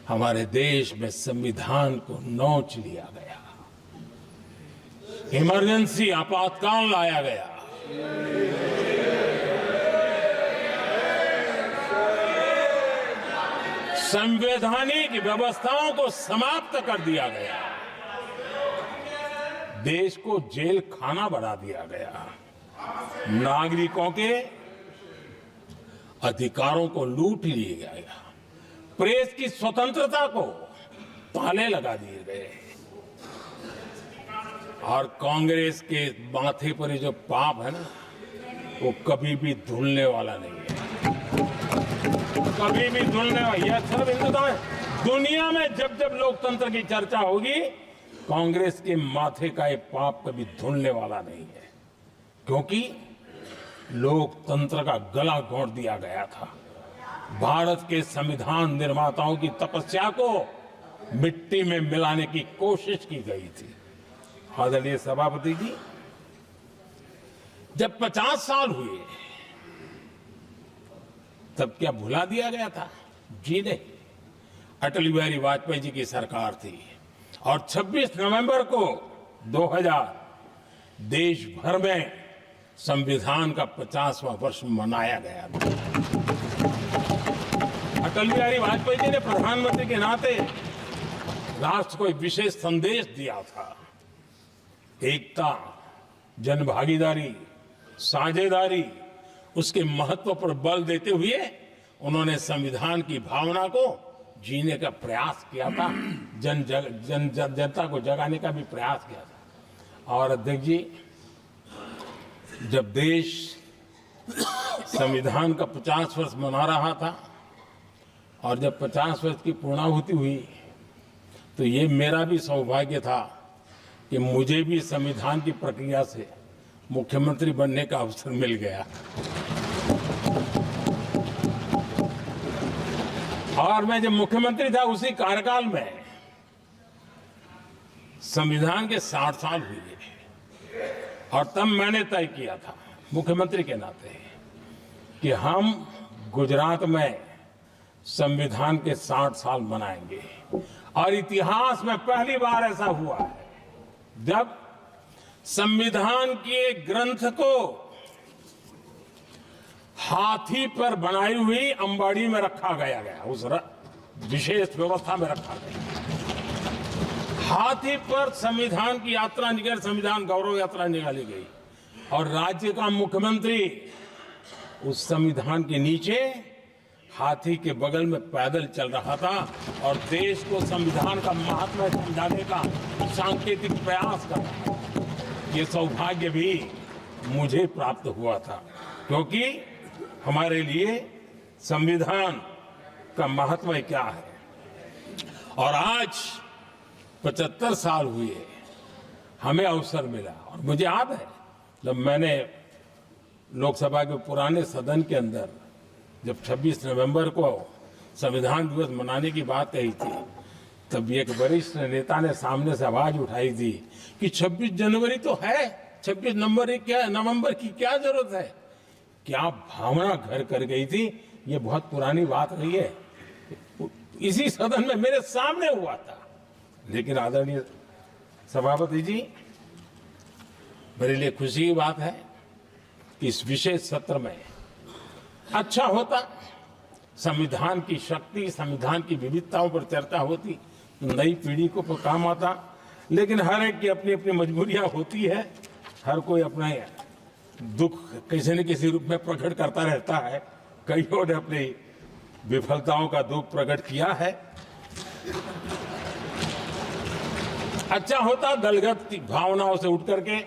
हमारे देश में संविधान को नोच लिया गया, इमरजेंसी आपातकाल लाया गया। संवैधानिक व्यवस्थाओं को समाप्त कर दिया गया, देश को जेल खाना बना दिया गया, नागरिकों के अधिकारों को लूट लिया गया, प्रेस की स्वतंत्रता को ताले लगा दिए गए और कांग्रेस के माथे पर ये जो पाप है ना, वो कभी भी धुलने वाला नहीं है, कभी भी धुलने वाला। यह सिर्फ हिंदुस्तान है, दुनिया में जब जब लोकतंत्र की चर्चा होगी, कांग्रेस के माथे का ये पाप कभी धुलने वाला नहीं है, क्योंकि लोकतंत्र का गला घोंट दिया गया था। भारत के संविधान निर्माताओं की तपस्या को मिट्टी में मिलाने की कोशिश की गई थी। आदरणीय सभापति जी, जब 50 साल हुए तब क्या भुला दिया गया था? जी नहीं, अटल बिहारी वाजपेयी जी की सरकार थी और 26 नवंबर को 2000 देश भर में संविधान का 50वां वर्ष मनाया गया था। अटल बिहारी वाजपेयी जी ने प्रधानमंत्री के नाते राष्ट्र को एक विशेष संदेश दिया था। एकता, जनभागीदारी, साझेदारी, उसके महत्व पर बल देते हुए उन्होंने संविधान की भावना को जीने का प्रयास किया था, जनता को जगाने का भी प्रयास किया था। और अध्यक्ष जी, जब देश संविधान का 50 वर्ष मना रहा था और जब 50 वर्ष की पूर्णाहुति हुई, तो ये मेरा भी सौभाग्य था कि मुझे भी संविधान की प्रक्रिया से मुख्यमंत्री बनने का अवसर मिल गया। और मैं जब मुख्यमंत्री था, उसी कार्यकाल में संविधान के 60 साल हुए और तब मैंने तय किया था मुख्यमंत्री के नाते कि हम गुजरात में संविधान के 60 साल मनाएंगे। और इतिहास में पहली बार ऐसा हुआ है जब संविधान के ग्रंथ को हाथी पर बनाई हुई अंबाड़ी में रखा गया, उस विशेष व्यवस्था में रखा गया। हाथी पर संविधान की यात्रा निकल, संविधान गौरव यात्रा निकाली गई और राज्य का मुख्यमंत्री उस संविधान के नीचे हाथी के बगल में पैदल चल रहा था और देश को संविधान का महत्व समझाने का सांकेतिक प्रयास कर रहा था। ये सौभाग्य भी मुझे प्राप्त हुआ था, क्योंकि हमारे लिए संविधान का महत्व क्या है। और आज 75 साल हुए, हमें अवसर मिला। और मुझे याद है जब मैंने लोकसभा के पुराने सदन के अंदर जब 26 नवंबर को संविधान दिवस मनाने की बात कही थी, तब एक वरिष्ठ नेता ने सामने से आवाज उठाई थी कि 26 जनवरी तो है, 26 नवंबर की क्या जरूरत है। क्या भावना घर कर गई थी, ये बहुत पुरानी बात रही है। इसी सदन में मेरे सामने हुआ था। लेकिन आदरणीय सभापति जी, मेरे लिए खुशी की बात है कि इस विशेष सत्र में अच्छा होता, संविधान की शक्ति, संविधान की विविधताओं पर चर्चा होती, नई पीढ़ी को काम आता। लेकिन हर एक की अपनी अपनी मजबूरियां होती है, हर कोई अपना दुख किसी न किसी रूप में प्रकट करता रहता है। कईयों ने अपनी विफलताओं का दुख प्रकट किया है। अच्छा होता दलगत भावनाओं से उठ करके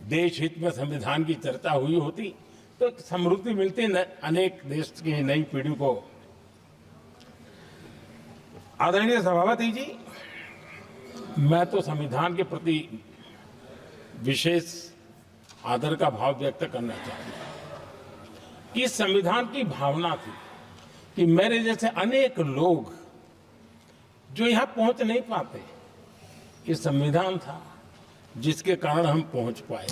देश हित में संविधान की चर्चा हुई होती, तो समृद्धि मिलती अनेक देश की नई पीढ़ी को। आदरणीय सभापति जी, मैं तो संविधान के प्रति विशेष आदर का भाव व्यक्त करना चाहूंगा कि संविधान की भावना थी कि मेरे जैसे अनेक लोग जो यहां पहुंच नहीं पाते, ये संविधान था जिसके कारण हम पहुंच पाए।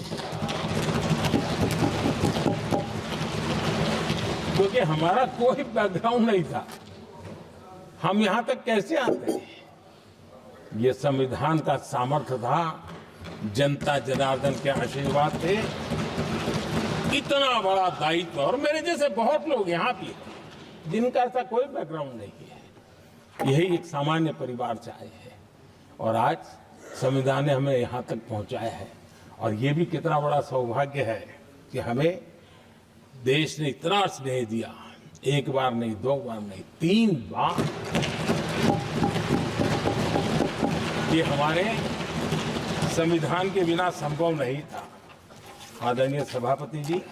क्योंकि हमारा कोई बैकग्राउंड नहीं था, हम यहां तक कैसे आते हैं? ये संविधान का सामर्थ्य था, जनता जनार्दन के आशीर्वाद थे। इतना बड़ा दायित्व, और मेरे जैसे बहुत लोग यहाँ भी हैं जिनका ऐसा कोई बैकग्राउंड नहीं है, यही एक सामान्य परिवार से आए हैं, और आज संविधान ने हमें यहाँ तक पहुँचाया है। और ये भी कितना बड़ा सौभाग्य है कि हमें देश ने इतना स्नेह दिया, एक बार नहीं, दो बार नहीं, 3 बार। ये हमारे संविधान के बिना संभव नहीं था। आदरणीय सभापति जी,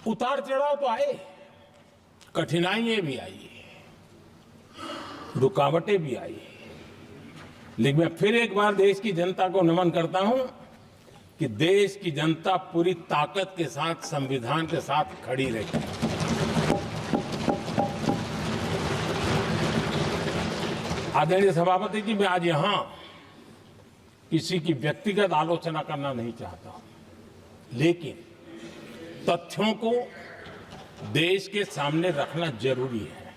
उतार चढ़ाव तो आए, कठिनाइयां भी आई, रुकावटें भी आई, लेकिन मैं फिर एक बार देश की जनता को नमन करता हूं कि देश की जनता पूरी ताकत के साथ संविधान के साथ खड़ी रही। आदरणीय सभापति जी, मैं आज यहां किसी की व्यक्तिगत आलोचना करना नहीं चाहता हूं, लेकिन तथ्यों को देश के सामने रखना जरूरी है,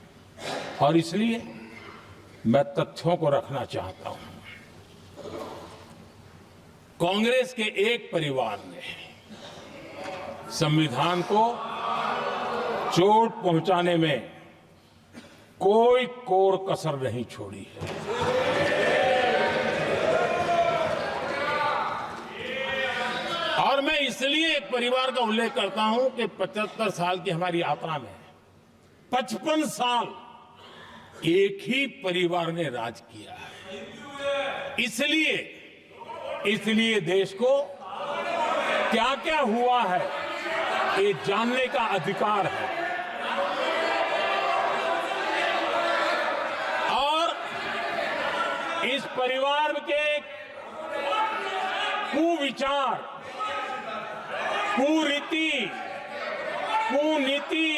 और इसलिए मैं तथ्यों को रखना चाहता हूं। कांग्रेस के एक परिवार ने संविधान को चोट पहुंचाने में कोई कोर कसर नहीं छोड़ी है। और मैं इसलिए एक परिवार का उल्लेख करता हूं कि 75 साल की हमारी यात्रा में 55 साल एक ही परिवार ने राज किया है। इसलिए देश को क्या क्या हुआ है ये जानने का अधिकार है, और इस परिवार के कुविचार, कुरीति, कुनीति,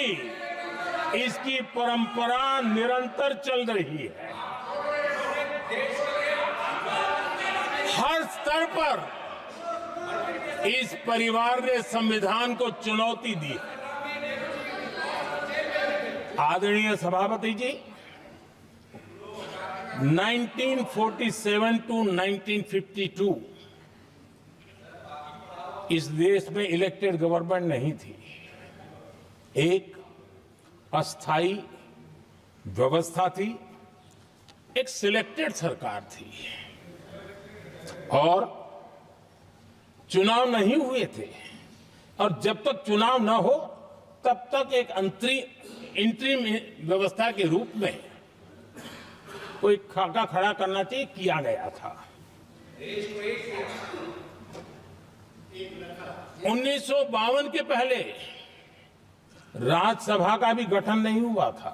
इसकी परंपरा निरंतर चल रही है। हर स्तर पर इस परिवार ने संविधान को चुनौती दी। आदरणीय सभापति जी, 1947 टू 1952 इस देश में इलेक्टेड गवर्नमेंट नहीं थी। एक अस्थाई व्यवस्था थी, एक सिलेक्टेड सरकार थी, और चुनाव नहीं हुए थे। और जब तक चुनाव न हो तब तक एक इंटरिम व्यवस्था के रूप में कोई खाका खड़ा करना चाहिए, किया गया था। 1952 के पहले राज्यसभा का भी गठन नहीं हुआ था,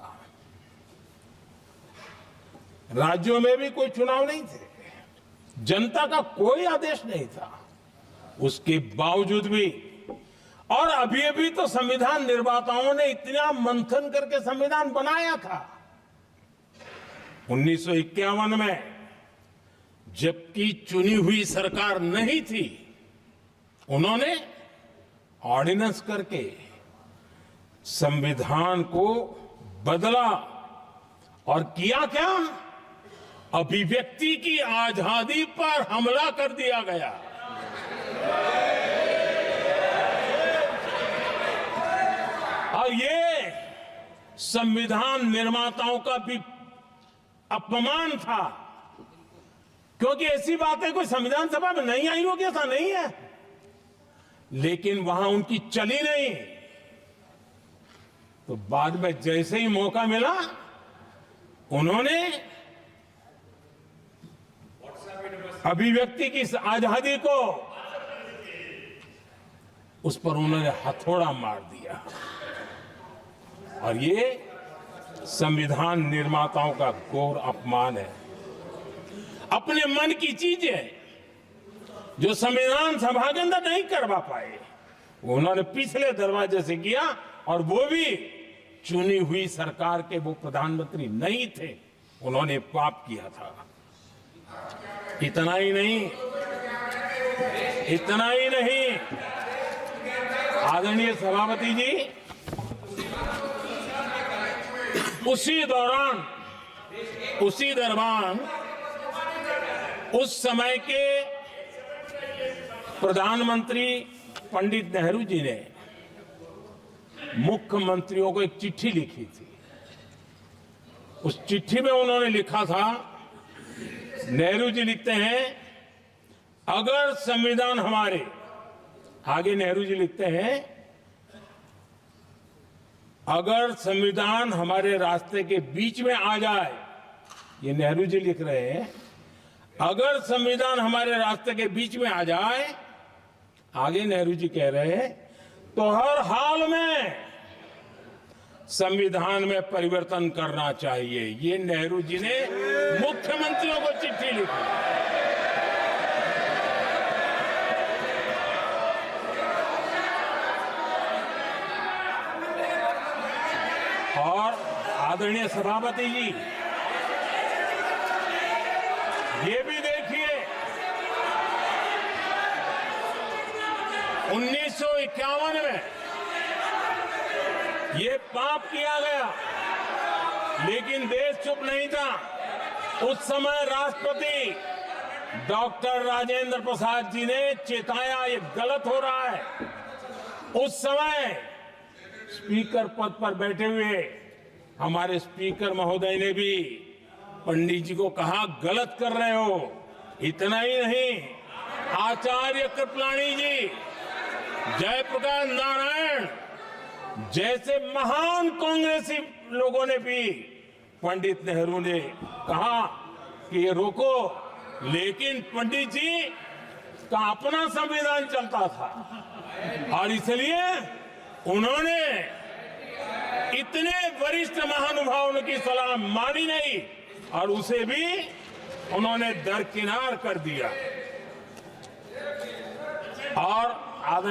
राज्यों में भी कोई चुनाव नहीं थे, जनता का कोई आदेश नहीं था। उसके बावजूद भी, और अभी तो संविधान निर्माताओं ने इतना मंथन करके संविधान बनाया था। 1951 में जबकि चुनी हुई सरकार नहीं थी, उन्होंने ऑर्डिनेंस करके संविधान को बदला, और किया क्या? अभिव्यक्ति की आजादी पर हमला कर दिया गया। और ये संविधान निर्माताओं का भी अपमान था, क्योंकि ऐसी बातें कोई संविधान सभा में नहीं आई होगी, ऐसा नहीं है, लेकिन वहां उनकी चली नहीं। तो बाद में जैसे ही मौका मिला, उन्होंने अभिव्यक्ति की आजादी को, उस पर उन्होंने हथौड़ा मार दिया। और ये संविधान निर्माताओं का घोर अपमान है। अपने मन की चीजें जो संविधान सभा के अंदर नहीं करवा पाए, उन्होंने पिछले दरवाजे से किया, और वो भी चुनी हुई सरकार के वो प्रधानमंत्री नहीं थे, उन्होंने पाप किया था। इतना ही नहीं, इतना ही नहीं, आदरणीय सभापति जी, उसी दरमियान उस समय के प्रधानमंत्री पंडित नेहरू जी ने मुख्यमंत्रियों को एक चिट्ठी लिखी थी। उस चिट्ठी में उन्होंने लिखा था, नेहरू जी लिखते हैं, अगर संविधान हमारे, आगे नेहरू जी लिखते हैं, अगर संविधान हमारे रास्ते के बीच में आ जाए, ये नेहरू जी लिख रहे हैं, अगर संविधान हमारे रास्ते के बीच में आ जाए, आगे नेहरू जी कह रहे हैं, तो हर हाल में संविधान में परिवर्तन करना चाहिए। ये नेहरू जी ने मुख्यमंत्रियों को चिट्ठी लिखी। और आदरणीय सभापति जी, ये भी देखिए, 1951 में ये पाप किया गया, लेकिन देश चुप नहीं था। उस समय राष्ट्रपति डॉक्टर राजेंद्र प्रसाद जी ने चेताया, ये गलत हो रहा है। उस समय स्पीकर पद पर बैठे हुए हमारे स्पीकर महोदय ने भी पंडित जी को कहा, गलत कर रहे हो। इतना ही नहीं, आचार्य कृपलानी जी, जयप्रकाश नारायण जैसे महान कांग्रेसी लोगों ने भी पंडित नेहरू ने कहा कि ये रोको, लेकिन पंडित जी का अपना संविधान चलता था और इसलिए उन्होंने इतने वरिष्ठ महानुभावों की सलाह मानी नहीं और उसे भी उन्होंने दरकिनार कर दिया। और आदरणीय